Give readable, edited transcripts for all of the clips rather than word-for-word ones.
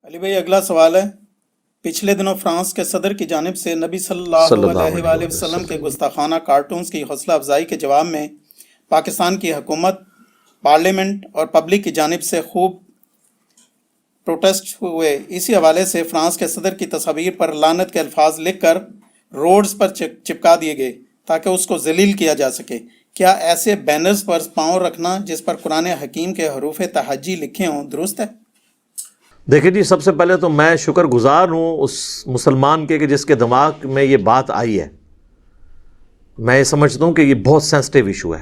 علی بھائی اگلا سوال ہے، پچھلے دنوں فرانس کے صدر کی جانب سے نبی صلی صلی اللہ اللہ علیہ علیہ وآلہ وسلم کے وسلم۔ گستاخانہ کارٹونز کی حوصلہ افزائی کے جواب میں پاکستان کی حکومت، پارلیمنٹ اور پبلک کی جانب سے خوب پروٹیسٹ ہوئے۔ اسی حوالے سے فرانس کے صدر کی تصاویر پر لعنت کے الفاظ لکھ کر روڈز پر چپکا دیے گئے تاکہ اس کو ذلیل کیا جا سکے۔ کیا ایسے بینرز پر پاؤں رکھنا جس پر قرآن حکیم کے حروف تہجی لکھے ہوں درست ہے؟ دیکھیں جی، سب سے پہلے تو میں شکر گزار ہوں اس مسلمان کے کہ جس کے دماغ میں یہ بات آئی ہے۔ میں یہ سمجھتا ہوں کہ یہ بہت سینسٹیو ایشو ہے۔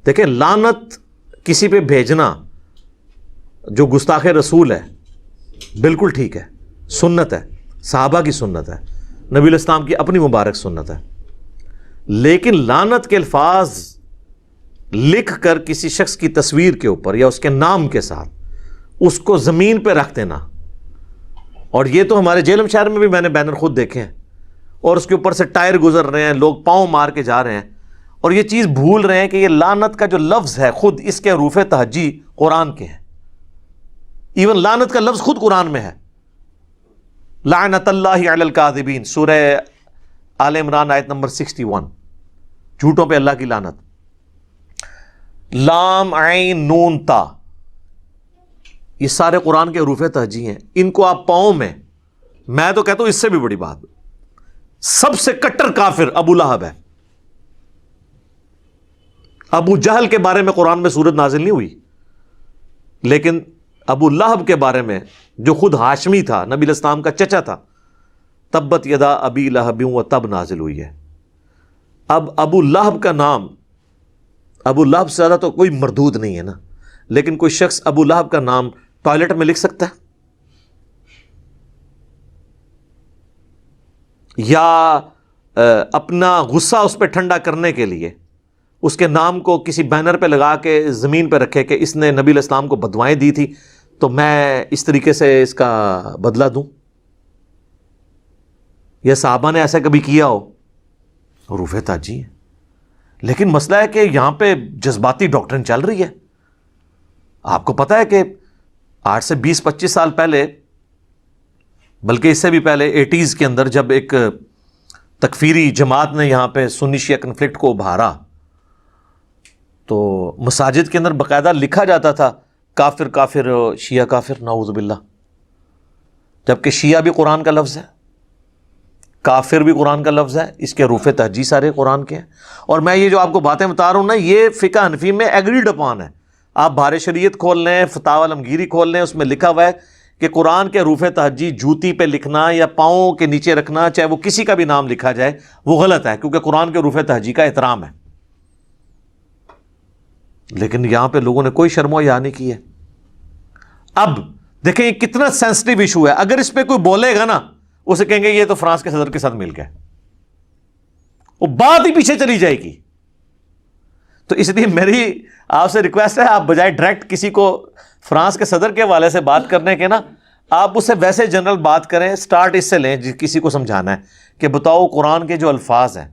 دیکھیں، لعنت کسی پہ بھیجنا جو گستاخ رسول ہے بالکل ٹھیک ہے، سنت ہے، صحابہ کی سنت ہے، نبی الاسلام کی اپنی مبارک سنت ہے۔ لیکن لعنت کے الفاظ لکھ کر کسی شخص کی تصویر کے اوپر یا اس کے نام کے ساتھ اس کو زمین پہ رکھ دینا، اور یہ تو ہمارے جیلم شہر میں بھی میں نے بینر خود دیکھے ہیں، اور اس کے اوپر سے ٹائر گزر رہے ہیں، لوگ پاؤں مار کے جا رہے ہیں، اور یہ چیز بھول رہے ہیں کہ یہ لعنت کا جو لفظ ہے خود اس کے حروف تہجی قرآن کے ہیں۔ ایون لعنت کا لفظ خود قرآن میں ہے، لعنت اللہ علی الکاذبین، سورہ آل عمران آیت نمبر 61، جھوٹوں پہ اللہ کی لعنت۔ لام عین نون تا، یہ سارے قرآن کے حروف تہجی ہیں، ان کو آپ پاؤں میں تو کہتا ہوں اس سے بھی بڑی بات، سب سے کٹر کافر ابو لہب ہے۔ ابو جہل کے بارے میں قرآن میں سورت نازل نہیں ہوئی، لیکن ابو لہب کے بارے میں جو خود ہاشمی تھا، نبی الاسلام کا چچا تھا، تبت یدا ابی لہب و تب نازل ہوئی ہے۔ اب ابو لہب کا نام، ابو لہب سے زیادہ تو کوئی مردود نہیں ہے نا، لیکن کوئی شخص ابو لہب کا نام ٹوائلٹ میں لکھ سکتا ہے؟ یا اپنا غصہ اس پہ ٹھنڈا کرنے کے لیے اس کے نام کو کسی بینر پہ لگا کے زمین پہ رکھے کہ اس نے نبی الاسلام کو بدوائیں دی تھی تو میں اس طریقے سے اس کا بدلہ دوں؟ یا صحابہ نے ایسا کبھی کیا ہو؟ حروف تہجی ہے۔ لیکن مسئلہ ہے کہ یہاں پہ جذباتی ڈاکٹرن چل رہی ہے۔ آپ کو پتہ ہے کہ آج سے 20-25 سال پہلے، بلکہ اس سے بھی پہلے 80s کے اندر، جب ایک تکفیری جماعت نے یہاں پہ سنی شیعہ کنفلکٹ کو ابھارا تو مساجد کے اندر باقاعدہ لکھا جاتا تھا کافر کافر، شیعہ کافر، نعوذ باللہ، جبکہ شیعہ بھی قرآن کا لفظ ہے، کافر بھی قرآن کا لفظ ہے، اس کے حروف تہجی سارے قرآن کے ہیں۔ اور میں یہ جو آپ کو باتیں بتا رہا ہوں نا، یہ فقہ حنفی میں ایگریڈ اپان ہے۔ آپ بہار شریعت کھول لیں، فتاوی علمگیری کھول لیں، اس میں لکھا ہوا ہے کہ قرآن کے حروف تہجی جوتی پہ لکھنا یا پاؤں کے نیچے رکھنا، چاہے وہ کسی کا بھی نام لکھا جائے، وہ غلط ہے، کیونکہ قرآن کے حروف تہجی کا احترام ہے۔ لیکن یہاں پہ لوگوں نے کوئی شرم و حیا نہیں کی ہے۔ اب دیکھیں یہ کتنا سینسٹیو ایشو ہے، اگر اس پہ کوئی بولے گا نا، اسے کہیں گے یہ تو فرانس کے صدر کے ساتھ مل گئے، وہ بات ہی پیچھے چلی جائے گی۔ تو اس لیے میری آپ سے ریکویسٹ ہے، آپ بجائے ڈائریکٹ کسی کو فرانس کے صدر کے حوالے سے بات کرنے کے نا، آپ اسے ویسے جنرل بات کریں، سٹارٹ اس سے لیں کسی کو سمجھانا ہے کہ بتاؤ قرآن کے جو الفاظ ہیں،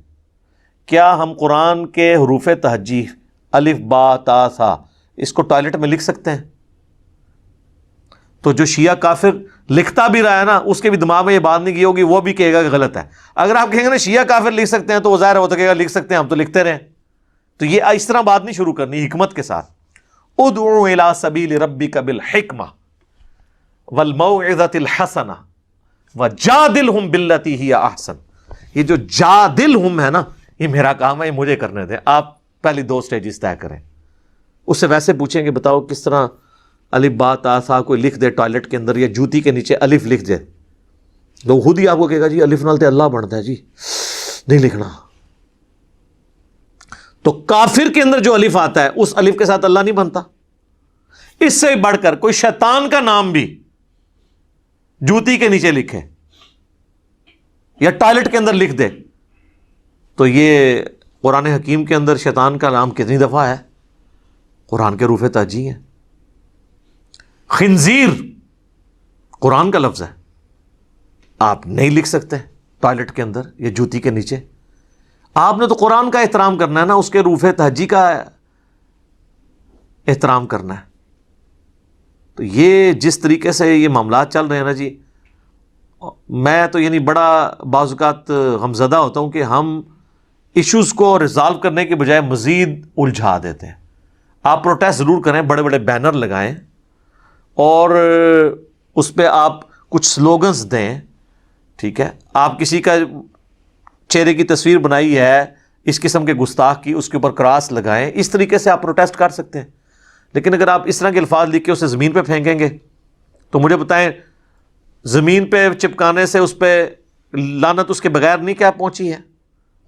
کیا ہم قرآن کے حروف تہجی الف با تا ثا اس کو ٹوائلٹ میں لکھ سکتے ہیں؟ تو جو شیعہ کافر لکھتا بھی رہا ہے نا، اس کے بھی دماغ میں یہ بات نہیں کی ہوگی، وہ بھی کہے گا کہ غلط ہے۔ اگر آپ کہیں گے نا شیعہ کافر لکھ سکتے ہیں تو وہ ظاہر ہے وہ تو کہے گا لکھ سکتے ہیں، ہم تو لکھتے رہیں۔ تو یہ اس طرح بات نہیں شروع کرنی، حکمت کے ساتھ۔ ادعو الی سبیل ربک بالحکمہ والموعظۃ الحسنہ وجادلہم باللتی ہی احسن۔ یہ جو جادلہم ہے نا، یہ میرا کام ہے، یہ مجھے کرنے دیں۔ آپ پہلی 2 سٹیجز طے کریں۔ اس سے ویسے پوچھیں کہ بتاؤ کس طرح الف با تا ثا کوئی لکھ دے ٹوائلٹ کے اندر، یا جوتی کے نیچے الف لکھ دے، لوگ خود ہی آپ کو کہے گا جی الف نال تے اللہ بنتا ہے، جی نہیں لکھنا۔ تو کافر کے اندر جو الف آتا ہے اس الف کے ساتھ اللہ نہیں بنتا۔ اس سے بڑھ کر کوئی شیطان کا نام بھی جوتی کے نیچے لکھے یا ٹوائلٹ کے اندر لکھ دے تو یہ قرآن حکیم کے اندر شیطان کا نام کتنی دفعہ ہے؟ قرآن کے حروف تہجی ہیں۔ خنزیر قرآن کا لفظ ہے، آپ نہیں لکھ سکتے ٹوائلٹ کے اندر یا جوتی کے نیچے۔ آپ نے تو قرآن کا احترام کرنا ہے نا، اس کے حروف تہجی کا احترام کرنا ہے۔ تو یہ جس طریقے سے یہ معاملات چل رہے ہیں نا جی، میں تو یعنی بڑا بعض اوقات غمزدہ ہوتا ہوں کہ ہم ایشوز کو ریزالو کرنے کے بجائے مزید الجھا دیتے ہیں۔ آپ پروٹیسٹ ضرور کریں، بڑے بڑے بینر لگائیں اور اس پہ آپ کچھ سلوگنز دیں، ٹھیک ہے، آپ کسی کا چہرے کی تصویر بنائی ہے اس قسم کے گستاخ کی، اس کے اوپر کراس لگائیں، اس طریقے سے آپ پروٹیسٹ کر سکتے ہیں۔ لیکن اگر آپ اس طرح کے الفاظ لکھ کے اسے زمین پہ پھینکیں گے تو مجھے بتائیں زمین پہ چپکانے سے اس پہ لعنت اس کے بغیر نہیں کیا پہنچی ہے؟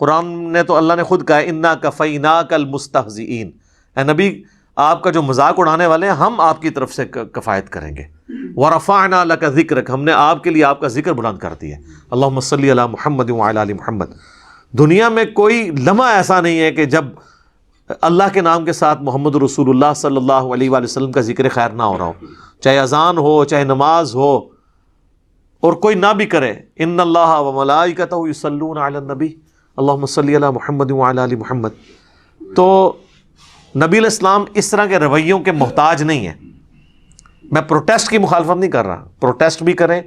قرآن نے تو اللہ نے خود کہا انا کفیناک المستہزئین، اے نبی آپ کا جو مذاق اڑانے والے ہیں ہم آپ کی طرف سے کفایت کریں گے۔ ورفعنا لک ذکرک، ہم نے آپ کے لیے آپ کا ذکر بلند کر دیا۔ اللہم صلی علی محمد وعلی آل محمد۔ دنیا میں کوئی لمحہ ایسا نہیں ہے کہ جب اللہ کے نام کے ساتھ محمد رسول اللہ صلی اللہ علیہ وآلہ وسلم کا ذکر خیر نہ ہو رہا ہو، چاہے اذان ہو، چاہے نماز ہو، اور کوئی نہ بھی کرے۔ ان اللہ وملائکتہ یصلون علی النبی اللہم صلی علی محمد وعلی آل محمد۔ تو نبی علیہ السلام اس طرح کے رویوں کے محتاج نہیں ہیں۔ میں پروٹیسٹ کی مخالفت نہیں کر رہا، پروٹیسٹ بھی کریں،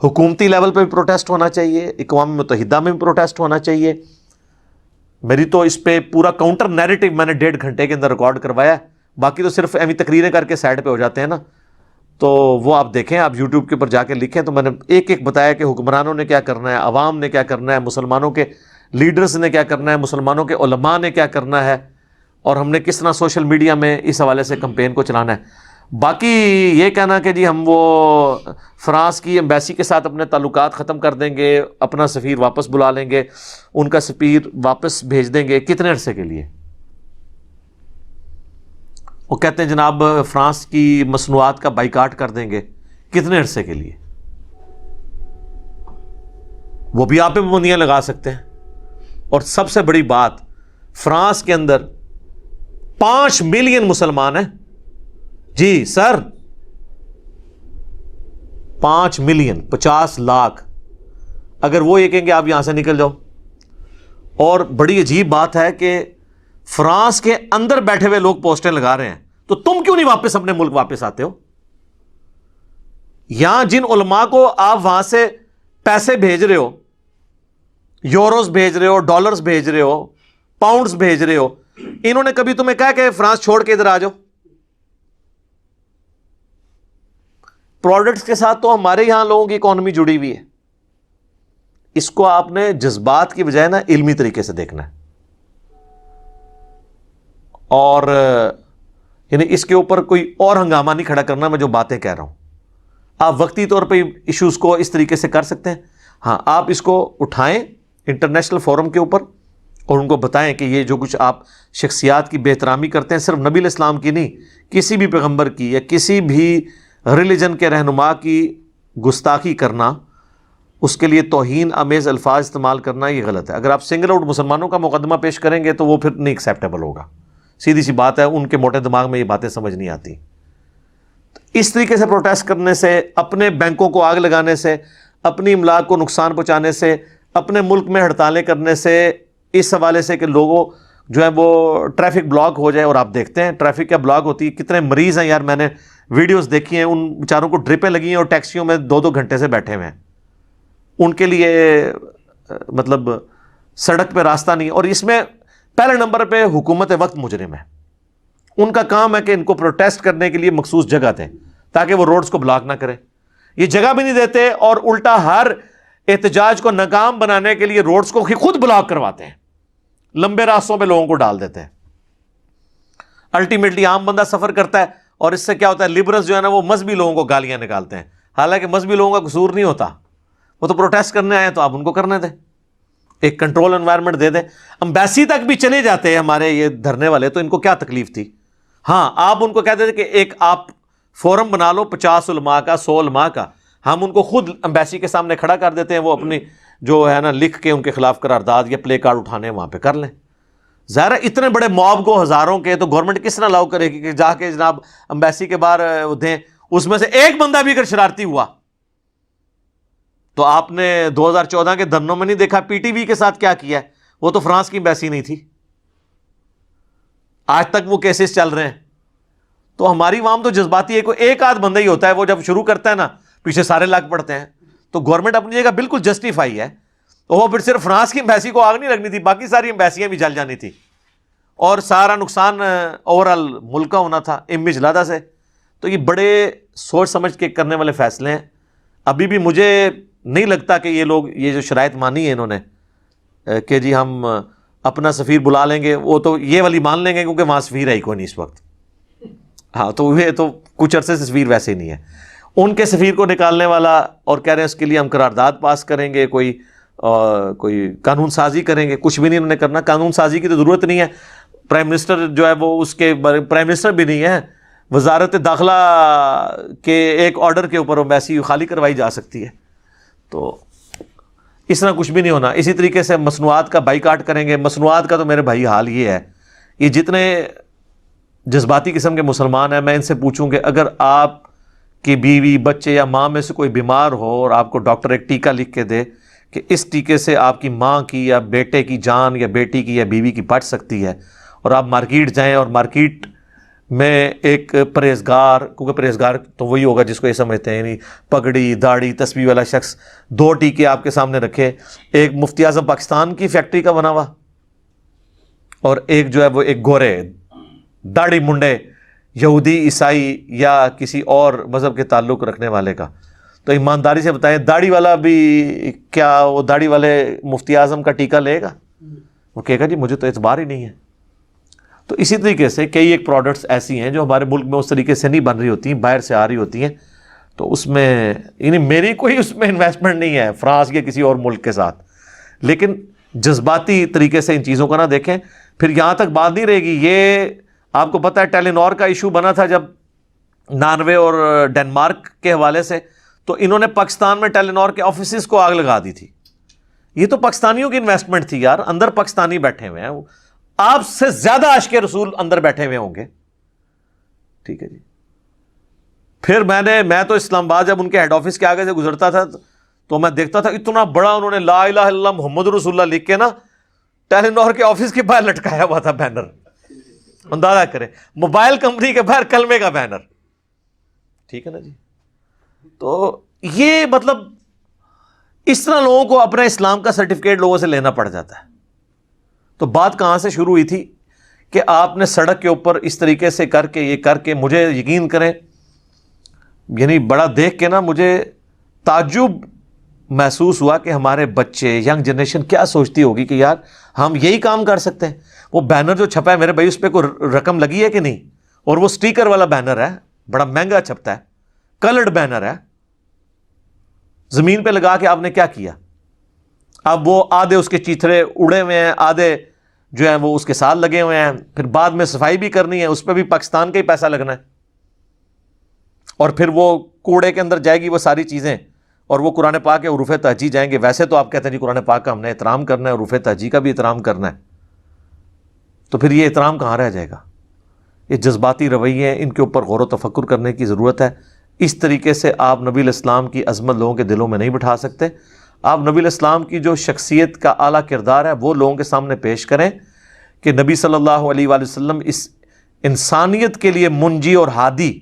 حکومتی لیول پہ بھی پروٹیسٹ ہونا چاہیے، اقوام متحدہ میں بھی پروٹیسٹ ہونا چاہیے۔ میری تو اس پہ پورا کاؤنٹر نیریٹو میں نے 1.5 گھنٹے کے اندر ریکارڈ کروایا، باقی تو صرف ایویں تقریریں کر کے سائڈ پہ ہو جاتے ہیں نا، تو وہ آپ دیکھیں، آپ یوٹیوب کے اوپر جا کے لکھیں، تو میں نے ایک ایک بتایا کہ حکمرانوں نے کیا کرنا ہے، عوام نے کیا کرنا ہے، مسلمانوں کے لیڈرز نے کیا کرنا ہے، مسلمانوں کے علماء نے کیا کرنا ہے، اور ہم نے کس طرح سوشل میڈیا میں اس حوالے سے کمپین کو چلانا ہے۔ باقی یہ کہنا کہ جی ہم وہ فرانس کی ایمبیسی کے ساتھ اپنے تعلقات ختم کر دیں گے، اپنا سفیر واپس بلا لیں گے، ان کا سفیر واپس بھیج دیں گے، کتنے عرصے کے لیے؟ وہ کہتے ہیں جناب فرانس کی مصنوعات کا بائیکاٹ کر دیں گے، کتنے عرصے کے لیے؟ وہ بھی آپ پہ پابندیاں لگا سکتے ہیں۔ اور سب سے بڑی بات، فرانس کے اندر 5 ملین مسلمان ہیں جی سر، 5 ملین 50 لاکھ، اگر وہ یہ کہیں گے آپ یہاں سے نکل جاؤ۔ اور بڑی عجیب بات ہے کہ فرانس کے اندر بیٹھے ہوئے لوگ پوسٹیں لگا رہے ہیں، تو تم کیوں نہیں واپس اپنے ملک واپس آتے ہو؟ یہاں جن علماء کو آپ وہاں سے پیسے بھیج رہے ہو، یوروز بھیج رہے ہو، ڈالرز بھیج رہے ہو، پاؤنڈز بھیج رہے ہو، انہوں نے کبھی تمہیں کہا کہ فرانس چھوڑ کے ادھر آ جاؤ؟ پروڈکٹس کے ساتھ تو ہمارے یہاں لوگوں کی اکانومی جڑی ہوئی ہے۔ اس کو آپ نے جذبات کی بجائے نا علمی طریقے سے دیکھنا ہے، اور یعنی اس کے اوپر کوئی اور ہنگامہ نہیں کھڑا کرنا۔ میں جو باتیں کہہ رہا ہوں، آپ وقتی طور پہ ایشوز کو اس طریقے سے کر سکتے ہیں۔ ہاں، آپ اس کو اٹھائیں انٹرنیشنل فورم کے اوپر اور ان کو بتائیں کہ یہ جو کچھ آپ شخصیات کی بے احترامی کرتے ہیں، صرف نبی علیہ السلام کی نہیں، کسی بھی پیغمبر کی یا کسی بھی ریلیجن کے رہنما کی گستاخی کرنا، اس کے لیے توہین آمیز الفاظ استعمال کرنا، یہ غلط ہے۔ اگر آپ سنگل آؤٹ مسلمانوں کا مقدمہ پیش کریں گے تو وہ پھر نہیں ایکسیپٹیبل ہوگا، سیدھی سی بات ہے، ان کے موٹے دماغ میں یہ باتیں سمجھ نہیں آتی۔ اس طریقے سے پروٹیسٹ کرنے سے، اپنے بینکوں کو آگ لگانے سے، اپنی املاک کو نقصان پہنچانے سے، اپنے ملک میں ہڑتالیں کرنے سے، اس حوالے سے کہ لوگوں جو ہے وہ ٹریفک بلاک ہو جائے، اور آپ دیکھتے ہیں ٹریفک کیا بلاک ہوتی ہے، کتنے مریض ہیں یار، میں نے ویڈیوز دیکھی ہیں، ان بیچاروں کو ڈرپیں لگی ہیں اور ٹیکسیوں میں 2-2 گھنٹے سے بیٹھے ہوئے ہیں، ان کے لیے مطلب سڑک پہ راستہ نہیں۔ اور اس میں پہلے نمبر پہ حکومت وقت مجرم ہے، ان کا کام ہے کہ ان کو پروٹیسٹ کرنے کے لیے مخصوص جگہ دیں تاکہ وہ روڈز کو بلاک نہ کریں۔ یہ جگہ بھی نہیں دیتے اور الٹا ہر احتجاج کو ناکام بنانے کے لیے روڈز کو خود بلاک کرواتے ہیں، لمبے راستوں پہ لوگوں کو ڈال دیتے ہیں۔ الٹیمیٹلی عام بندہ سفر کرتا ہے اور اس سے کیا ہوتا ہے، لبرلز جو ہے نا وہ مذہبی لوگوں کو گالیاں نکالتے ہیں، حالانکہ مذہبی لوگوں کا قصور نہیں ہوتا، وہ تو پروٹیسٹ کرنے آئے تو آپ ان کو کرنے دیں، ایک کنٹرول انوائرمنٹ دے دیں۔ امبیسی تک بھی چلے جاتے ہیں ہمارے یہ دھرنے والے، تو ان کو کیا تکلیف تھی؟ ہاں، آپ ان کو کہتے تھے کہ ایک آپ فورم بنا لو 50 علماء کا، 100 علماء کا، ہم ان کو خود امبیسی کے سامنے کھڑا کر دیتے ہیں، وہ اپنی جو ہے نا لکھ کے ان کے خلاف قرارداد یا پلے کارڈ اٹھانے وہاں پہ کر لیں۔ ظاہر ہے اتنے بڑے موب کو، ہزاروں کے، تو گورنمنٹ کس طرح الاؤ کرے گی کہ جا کے جناب امبیسی کے باہر دیں؟ اس میں سے ایک بندہ بھی اگر شرارتی ہوا تو آپ نے 2014 کے دھرنوں میں نہیں دیکھا پی ٹی وی کے ساتھ کیا کیا ہے؟ وہ تو فرانس کی امبیسی نہیں تھی، آج تک وہ کیسز چل رہے ہیں۔ تو ہماری عوام تو جذباتی ہے، کوئی ایک آدھ بندہ ہی ہوتا ہے، وہ جب شروع کرتا ہے نا پیچھے سارے لاگ پڑتے ہیں. تو گورنمنٹ اپنی جگہ بالکل جسٹیفائی ہے. وہ پھر صرف فرانس کی ایمبیسی کو آگ نہیں لگنی تھی، باقی ساری ایمبیسیاں بھی جل جانی تھی، اور سارا نقصان اوور آل ملک کا ہونا تھا امیج لادہ سے. تو یہ بڑے سوچ سمجھ کے کرنے والے فیصلے ہیں. ابھی بھی مجھے نہیں لگتا کہ یہ لوگ یہ جو شرائط مانی ہے انہوں نے کہ جی ہم اپنا سفیر بلا لیں گے، وہ تو یہ والی مان لیں گے کیونکہ وہاں سفیر ہے ہی کوئی نہیں اس وقت. ہاں تو یہ تو کچھ عرصے سے سفیر ویسے ہی نہیں ہے. ان کے سفیر کو نکالنے والا اور کہہ رہے ہیں اس کے لیے ہم قرارداد پاس کریں گے، کوئی قانون سازی کریں گے. کچھ بھی نہیں انہوں نے کرنا، قانون سازی کی تو ضرورت نہیں ہے. پرائم منسٹر جو ہے وہ اس کے پرائم منسٹر بھی نہیں ہے، وزارت داخلہ کے ایک آرڈر کے اوپر ایمبیسی خالی کروائی جا سکتی ہے. تو اس طرح کچھ بھی نہیں ہونا. اسی طریقے سے مصنوعات کا بائیکاٹ کریں گے. مصنوعات کا تو میرے بھائی حال یہ ہے، یہ جتنے جذباتی قسم کے مسلمان ہیں، میں ان سے پوچھوں کہ اگر آپ کی بیوی بچے یا ماں میں سے کوئی بیمار ہو اور آپ کو ڈاکٹر ایک ٹیکہ لکھ کے دے کہ اس ٹیکے سے آپ کی ماں کی یا بیٹے کی جان یا بیٹی کی یا بیوی کی بچ سکتی ہے، اور آپ مارکیٹ جائیں اور مارکیٹ میں ایک پرہیزگار، کیونکہ پرہیزگار تو وہی ہوگا جس کو یہ سمجھتے ہیں، یعنی پگڑی داڑھی تسبیح والا شخص 2 ٹیکے آپ کے سامنے رکھے، ایک مفتی اعظم پاکستان کی فیکٹری کا بنا ہوا اور ایک جو ہے وہ ایک گورے داڑھی منڈے یہودی عیسائی یا کسی اور مذہب کے تعلق رکھنے والے کا. تو ایمانداری سے بتائیں داڑھی والا بھی کیا وہ داڑھی والے مفتی اعظم کا ٹیکہ لے گا؟ وہ کہے گا جی مجھے تو اعتبار ہی نہیں ہے. تو اسی طریقے سے کئی ایک پروڈکٹس ایسی ہیں جو ہمارے ملک میں اس طریقے سے نہیں بن رہی ہوتی ہیں، باہر سے آ رہی ہوتی ہیں. تو اس میں یعنی میری کوئی اس میں انویسٹمنٹ نہیں ہے فرانس یا کسی اور ملک کے ساتھ، لیکن جذباتی طریقے سے ان چیزوں کو نہ دیکھیں. پھر یہاں تک بات نہیں رہے گی. یہ آپ کو پتہ ہے ٹیلی نور کا ایشو بنا تھا جب ناروے اور ڈنمارک کے حوالے سے، تو انہوں نے پاکستان میں ٹیلی نور کے آفیسز کو آگ لگا دی تھی. یہ تو پاکستانیوں کی انویسٹمنٹ تھی یار، اندر پاکستانی بیٹھے ہوئے ہیں، آپ سے زیادہ عاشق رسول اندر بیٹھے ہوئے ہوں گے. ٹھیک ہے جی. پھر میں تو اسلام آباد جب ان کے ہیڈ آفس کے آگے سے گزرتا تھا تو میں دیکھتا تھا اتنا بڑا انہوں نے لا الہ الا اللہ محمد رسول اللہ لکھ کے نا ٹیلی نور کے آفس کے باہر لٹکایا ہوا تھا بینر. اندازہ کریں، موبائل کمپنی کے باہر کلمے کا بینر. ٹھیک ہے نا جی. تو یہ مطلب اس طرح لوگوں کو اپنے اسلام کا سرٹیفکیٹ لوگوں سے لینا پڑ جاتا ہے. تو بات کہاں سے شروع ہوئی تھی کہ آپ نے سڑک کے اوپر اس طریقے سے کر کے مجھے یقین کریں، یعنی بڑا دیکھ کے نا مجھے تعجب محسوس ہوا کہ ہمارے بچے ینگ جنریشن کیا سوچتی ہوگی کہ یار ہم یہی کام کر سکتے ہیں. وہ بینر جو چھپا ہے میرے بھائی اس پہ کوئی رقم لگی ہے کہ نہیں؟ اور وہ سٹیکر والا بینر ہے، بڑا مہنگا چھپتا ہے، کلرڈ بینر ہے، زمین پہ لگا کے آپ نے کیا کیا؟ اب وہ آدھے اس کے چیتھڑے اڑے ہوئے ہیں، آدھے جو ہیں وہ اس کے ساتھ لگے ہوئے ہیں. پھر بعد میں صفائی بھی کرنی ہے، اس پہ بھی پاکستان کا ہی پیسہ لگنا ہے. اور پھر وہ کوڑے کے اندر جائے گی وہ ساری چیزیں، اور وہ قرآن پاک کے حروف تہجی جائیں گے. ویسے تو آپ کہتے ہیں جی قرآن پاک کا ہم نے احترام کرنا ہے، حروف تہجی کا بھی احترام کرنا ہے. تو پھر یہ احترام کہاں رہ جائے گا؟ یہ جذباتی رویے، ان کے اوپر غور و تفکر کرنے کی ضرورت ہے. اس طریقے سے آپ نبی الاسلام کی عظمت لوگوں کے دلوں میں نہیں بٹھا سکتے. آپ نبی الاسلام کی جو شخصیت کا اعلیٰ کردار ہے وہ لوگوں کے سامنے پیش کریں کہ نبی صلی اللہ علیہ وآلہ وسلم اس انسانیت کے لیے منجی اور ہادی،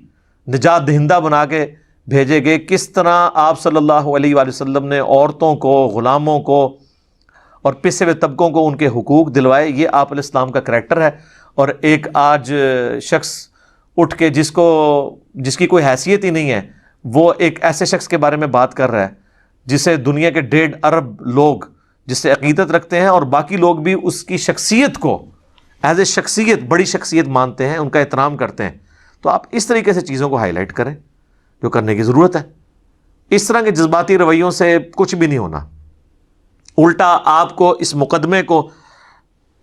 نجات دہندہ بنا کے بھیجے گئے. کس طرح آپ صلی اللہ علیہ وآلہ وسلم نے عورتوں کو، غلاموں کو اور پسے ہوئے طبقوں کو ان کے حقوق دلوائے، یہ آپ علیہ السلام کا کریکٹر ہے. اور ایک آج شخص اٹھ کے جس کی کوئی حیثیت ہی نہیں ہے، وہ ایک ایسے شخص کے بارے میں بات کر رہا ہے جسے دنیا کے 1.5 ارب لوگ جس سے عقیدت رکھتے ہیں، اور باقی لوگ بھی اس کی شخصیت کو ایز اے شخصیت، بڑی شخصیت مانتے ہیں، ان کا احترام کرتے ہیں. تو آپ اس طریقے سے چیزوں کو ہائی لائٹ کریں جو کرنے کی ضرورت ہے. اس طرح کے جذباتی رویوں سے کچھ بھی نہیں ہونا. الٹا آپ کو اس مقدمے کو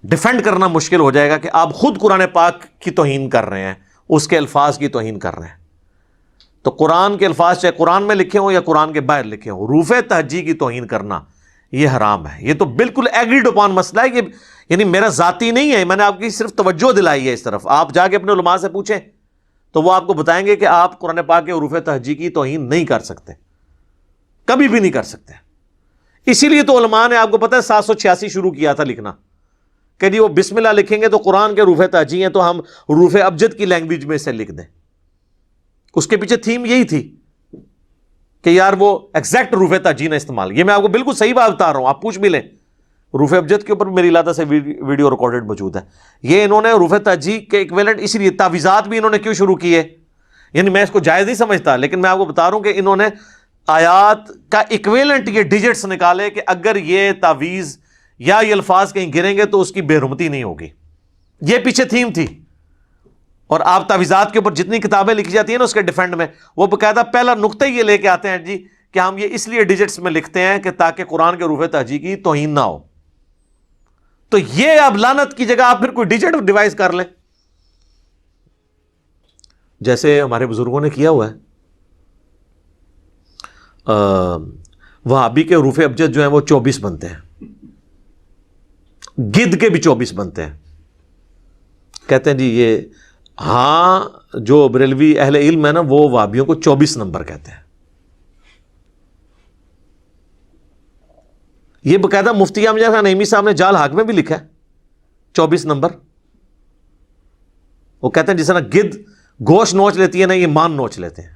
ڈیفینڈ کرنا مشکل ہو جائے گا کہ آپ خود قرآن پاک کی توہین کر رہے ہیں، اس کے الفاظ کی توہین کر رہے ہیں. تو قرآن کے الفاظ چاہے قرآن میں لکھے ہوں یا قرآن کے باہر لکھے ہوں، حروف تہجی کی توہین کرنا یہ حرام ہے. یہ تو بالکل ایگریڈ اپان مسئلہ ہے. یہ یعنی میرا ذاتی نہیں ہے، میں نے آپ کی صرف توجہ دلائی ہے اس طرف. آپ جا کے اپنے علماء سے پوچھیں تو وہ آپ کو بتائیں گے کہ آپ قرآن پاک کے حروف تہجی کی توہین نہیں کر سکتے، کبھی بھی نہیں کر سکتے. اسی لیے تو علماء نے آپ کو پتہ ہے 786 شروع کیا تھا لکھنا کہ جی وہ بسم اللہ لکھیں گے تو قرآن کے حروف تہجی ہیں تو ہم حروف ابجد کی لینگویج میں سے لکھ دیں. اس کے پیچھے تھیم یہی تھی کہ یار وہ ایگزیکٹ حروف تہجی نے استعمال. یہ میں آپ کو بالکل صحیح بات بتا رہا ہوں, آپ پوچھ بھی لیں. حروف ابجد کے اوپر میری علیحدہ سے ویڈیو ریکارڈڈ موجود ہے. یہ انہوں نے حروف تہجی کے ایکویلنٹ اس لیے تعویذات بھی انہوں نے کیوں شروع کیے, یعنی میں اس کو جائز نہیں سمجھتا, لیکن میں آپ کو بتا رہا ہوں کہ انہوں نے آیات کا ایکویلنٹ یہ ڈیجٹس نکالے کہ اگر یہ تعویذ یا یہ الفاظ کہیں گریں گے تو اس کی بے حرمتی نہیں ہوگی. یہ پیچھے تھیم تھی. اور آپ تعویذات کے اوپر جتنی کتابیں لکھی جاتی ہیں نا اس کے ڈیفینڈ میں, وہ باقاعدہ پہلا نقطہ یہ لے کے آتے ہیں جی کہ ہم یہ اس لیے ڈیجٹس میں لکھتے ہیں کہ تاکہ قرآن کے حروف تہجی کی توہین نہ ہو. تو یہ اب لعنت کی جگہ آپ پھر کوئی ڈیجٹ ڈیوائز کر لیں, جیسے ہمارے بزرگوں نے کیا ہوا ہے. وہابی کے حروف ابجد جو ہیں وہ 24 بنتے ہیں, گد کے بھی 24 بنتے ہیں. کہتے ہیں جی یہ ہاں جو بریلوی اہل علم ہے نا وہ وہابیوں کو 24 نمبر کہتے ہیں. یہ باقاعدہ مفتی احمد خان نعیمی صاحب نے جال حق میں بھی لکھا ہے 24 نمبر. وہ کہتے ہیں جس طرح گد گوشت نوچ لیتی ہے نا, یہ مان نوچ لیتے ہیں.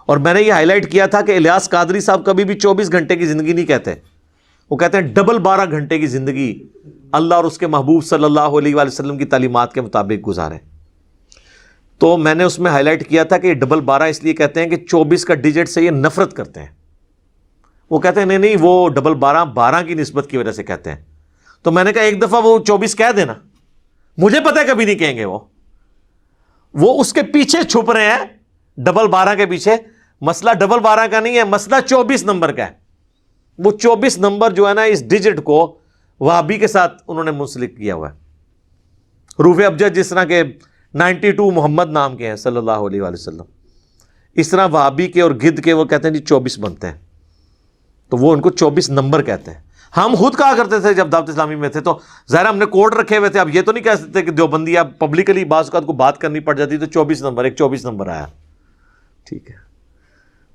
اور میں نے یہ ہائی لائٹ کیا تھا کہ الیاس قادری صاحب کبھی بھی 24 گھنٹے کی زندگی نہیں کہتے, وہ کہتے ہیں ڈبل 12 گھنٹے کی زندگی اللہ اور اس کے محبوب صلی اللہ علیہ وآلہ وسلم کی تعلیمات کے مطابق گزارے. تو میں نے اس میں ہائی لائٹ کیا تھا کہ یہ ڈبل 12 اس لیے کہتے ہیں کہ 24 کا ڈیجٹ سے یہ نفرت کرتے ہیں. وہ کہتے ہیں نہیں وہ ڈبل 12 کی نسبت کی وجہ سے کہتے ہیں. تو میں نے کہا ایک دفعہ وہ 24 کہہ دینا, مجھے پتہ ہے کبھی نہیں کہیں گے. وہ اس کے پیچھے چھپ رہے ہیں, ڈبل 12 کے پیچھے. مسئلہ ڈبل 12 کا نہیں ہے, مسئلہ 24 نمبر کا ہے. وہ 24 نمبر جو ہے نا اس ڈیجٹ کو وہابی کے ساتھ انہوں نے منسلک کیا ہوا ہے. حروف ابجد جس طرح کے 92 محمد نام کے ہیں صلی اللہ علیہ وآلہ وسلم, اس طرح وہابی کے اور گد کے وہ کہتے ہیں جی 24 بنتے ہیں. تو وہ ان کو 24 نمبر کہتے ہیں. ہم خود کہا کرتے تھے جب دعوت اسلامی میں تھے, تو ظاہر ہم نے کوڈ رکھے ہوئے تھے. اب یہ تو نہیں کہہ سکتے کہ دیوبندی اب پبلکلی بعض اوقات کو بات کرنی پڑ جاتی تو 24 نمبر, ایک 24 نمبر آیا. ٹھیک ہے,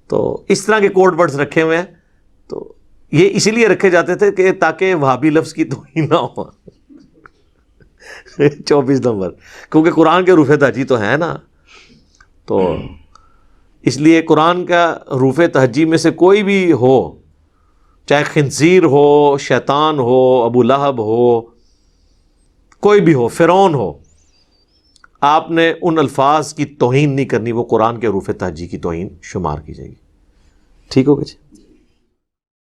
تو اس طرح کے کوڈ ورڈز رکھے ہوئے ہیں. تو یہ اسی لیے رکھے جاتے تھے کہ تاکہ وہابی لفظ کی توہین نہ ہو. 24 نمبر, کیونکہ قرآن کے حروف تہجی تو ہیں نا, تو اس لیے قرآن کا حروف تہجی میں سے کوئی بھی ہو, چاہے خنزیر ہو, شیطان ہو, ابو لہب ہو, کوئی بھی ہو, فرعون ہو, آپ نے ان الفاظ کی توہین نہیں کرنی, وہ قرآن کے حروف تہجی کی توہین شمار کی جائے گی. ٹھیک ہوگا جی.